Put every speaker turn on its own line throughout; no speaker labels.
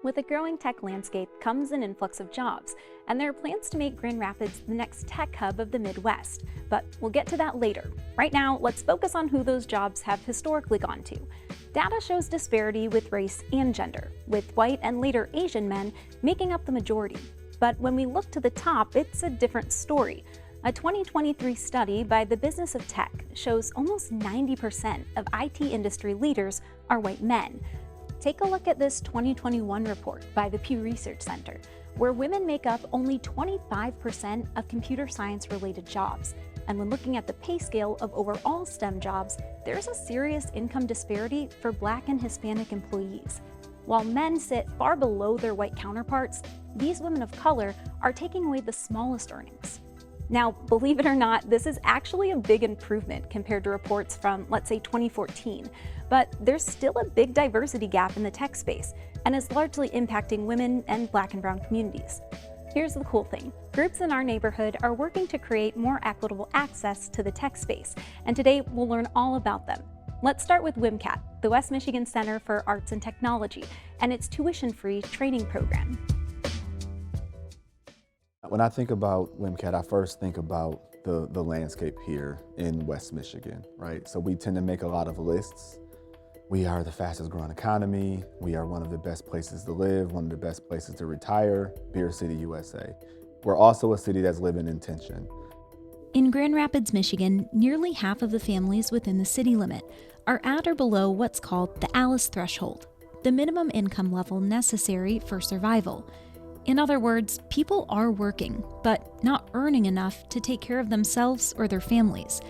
With a growing tech landscape comes an influx of jobs, and there are plans to make Grand Rapids the next tech hub of the Midwest. But we'll get to that later. Right now, let's focus on who those jobs have historically gone to. Data shows disparity with race and gender, with white and later Asian men making up the majority. But when we look to the top, it's a different story. A 2023 study by the Business of Tech shows almost 90% of IT industry leaders are white men. Take a look at this 2021 report by the Pew Research Center, where women make up only 25% of computer science-related jobs. And when looking at the pay scale of overall STEM jobs, there's a serious income disparity for Black and Hispanic employees. While men sit far below their white counterparts, these women of color are taking away the smallest earnings. Now, believe it or not, this is actually a big improvement compared to reports from, let's say, 2014. But there's still a big diversity gap in the tech space, and is largely impacting women and Black and brown communities. Here's the cool thing. Groups in our neighborhood are working to create more equitable access to the tech space, and today we'll learn all about them. Let's start with WMCAT, the West Michigan Center for Arts and Technology, and its tuition-free training program.
When I think about WMCAT, I first think about the landscape here in West Michigan, right? So we tend to make a lot of lists. We are the fastest growing economy. We are one of the best places to live, one of the best places to retire, Beer City, USA. We're also a city that's living in tension.
In Grand Rapids, Michigan, nearly half of the families within the city limit are at or below what's called the ALICE threshold, the minimum income level necessary for survival. In other words, people are working, but not earning enough to take care of themselves or their families.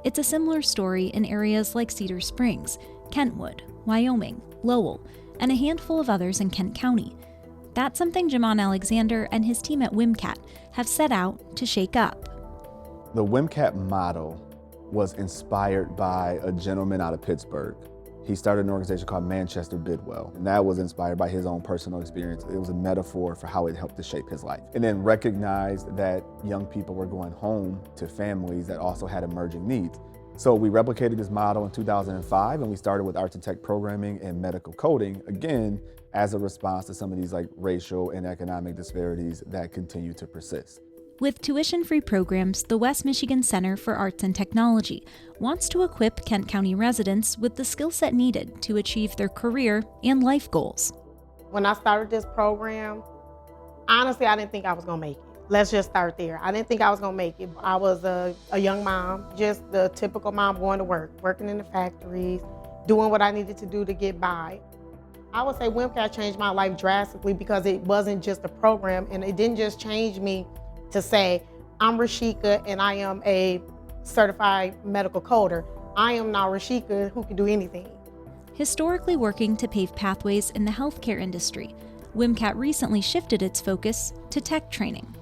It's a similar story in areas like Cedar Springs, Kentwood, Wyoming, Lowell, and a handful of others in Kent County. That's something Jamon Alexander and his team at WMCAT have set out to shake up.
The WMCAT model was inspired by a gentleman out of Pittsburgh. He started an organization called Manchester Bidwell, and that was inspired by his own personal experience. It was a metaphor for how it helped to shape his life. And then recognized that young people were going home to families that also had emerging needs. So we replicated this model in 2005, and we started with arts and tech programming and medical coding, again, as a response to some of these racial and economic disparities that continue to persist.
With tuition-free programs, the West Michigan Center for Arts and Technology wants to equip Kent County residents with the skill set needed to achieve their career and life goals.
When I started this program, honestly, I didn't think I was gonna make it. Let's just start there. I didn't think I was gonna make it. I was a young mom, just the typical mom going to work, working in the factories, doing what I needed to do to get by. I would say WMCAT changed my life drastically because it wasn't just a program, and it didn't just change me to say, I'm Rashika and I am a certified medical coder. I am now Rashika who can do anything.
Historically working to pave pathways in the healthcare industry, WMCAT recently shifted its focus to tech training.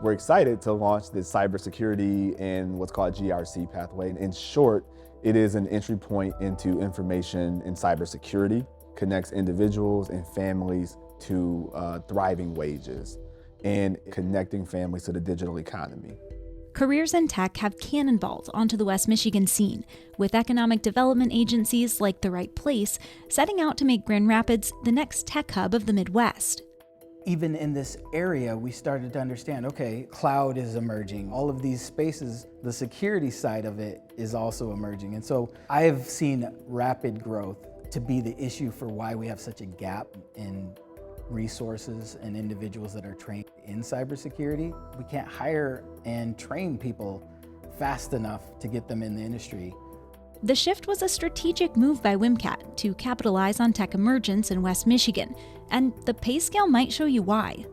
We're excited to launch this cybersecurity and what's called GRC pathway. In short, it is an entry point into information in cybersecurity, connects individuals and families to thriving wages, and connecting families to the digital economy.
Careers in tech have cannonballed onto the West Michigan scene, with economic development agencies like The Right Place setting out to make Grand Rapids the next tech hub of the Midwest.
Even in this area, we started to understand, okay, cloud is emerging. All of these spaces, the security side of it is also emerging. And so I've seen rapid growth to be the issue for why we have such a gap in resources and individuals that are trained in cybersecurity. We can't hire and train people fast enough to get them in the industry.
The shift was a strategic move by WMCAT to capitalize on tech emergence in West Michigan, and the pay scale might show you why.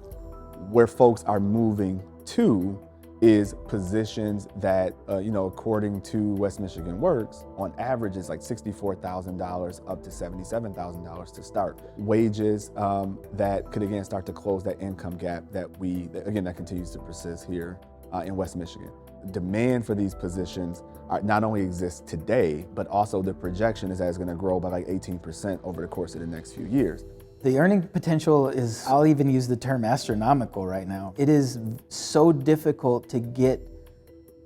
Where folks are moving to is positions that, according to West Michigan Works, on average is like $64,000 up to $77,000 to start. Wages that could again start to close that income gap that continues to persist here in West Michigan. Demand for these positions not only exists today, but also the projection is that it's going to grow by like 18% over the course of the next few years.
The earning potential is, I'll even use the term astronomical right now. It is so difficult to get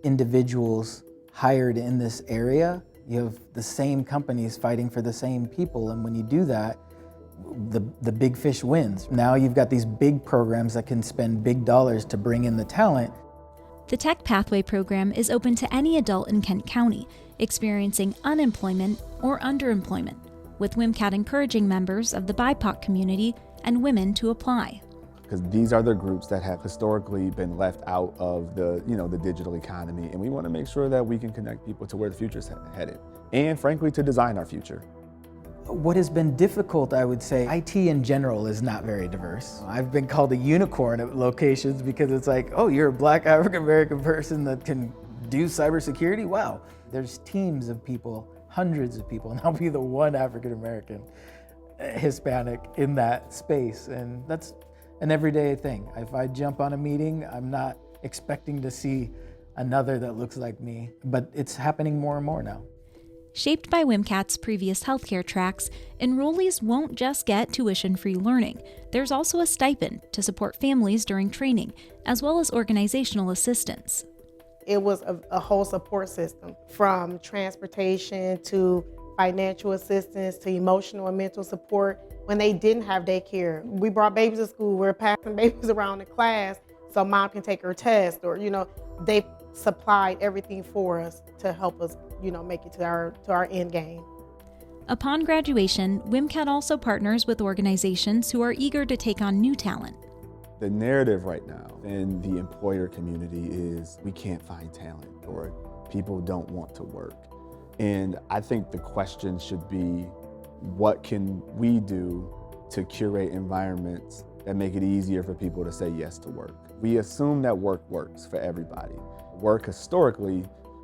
individuals hired in this area. You have the same companies fighting for the same people, and when you do that, the big fish wins. Now you've got these big programs that can spend big dollars to bring in the talent.
The Tech Pathway program is open to any adult in Kent County experiencing unemployment or underemployment, with WMCAT encouraging members of the BIPOC community and women to apply.
Because these are the groups that have historically been left out of the digital economy, and we want to make sure that we can connect people to where the future's headed, and frankly, to design our future.
What has been difficult, I would say, IT in general is not very diverse. I've been called a unicorn at locations because it's like, oh, you're a Black African-American person that can do cybersecurity? Wow. There's teams of people, hundreds of people, and I'll be the one African-American Hispanic in that space, and that's an everyday thing. If I jump on a meeting, I'm not expecting to see another that looks like me, but it's happening more and more now.
Shaped by WMCAT's previous healthcare tracks, enrollees won't just get tuition-free learning. There's also a stipend to support families during training, as well as organizational assistance.
It was a whole support system, from transportation to financial assistance to emotional and mental support. When they didn't have daycare, we brought babies to school. We're passing babies around the class so mom can take her test, or they supplied everything for us to help us make it to our end game.
Upon graduation, WMCAT also partners with organizations who are eager to take on new talent.
The narrative right now in the employer community is we can't find talent, or people don't want to work. And I think the question should be, what can we do to curate environments that make it easier for people to say yes to work? We assume that work works for everybody. Work historically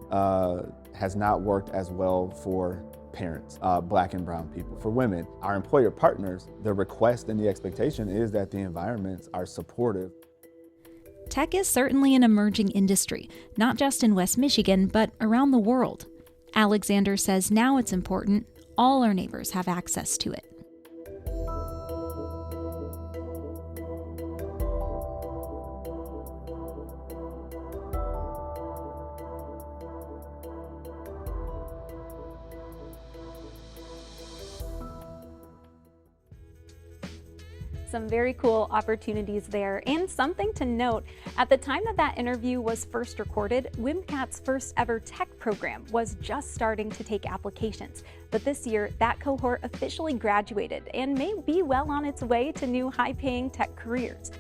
has not worked as well for parents, Black and brown people. For women, our employer partners, the request and the expectation is that the environments are supportive.
Tech is certainly an emerging industry, not just in West Michigan, but around the world. Alexander says now it's important all our neighbors have access to it. Some very cool opportunities there, and something to note, at the time that interview was first recorded, WMCAT's first ever tech program was just starting to take applications. But this year, that cohort officially graduated and may be well on its way to new high-paying tech careers.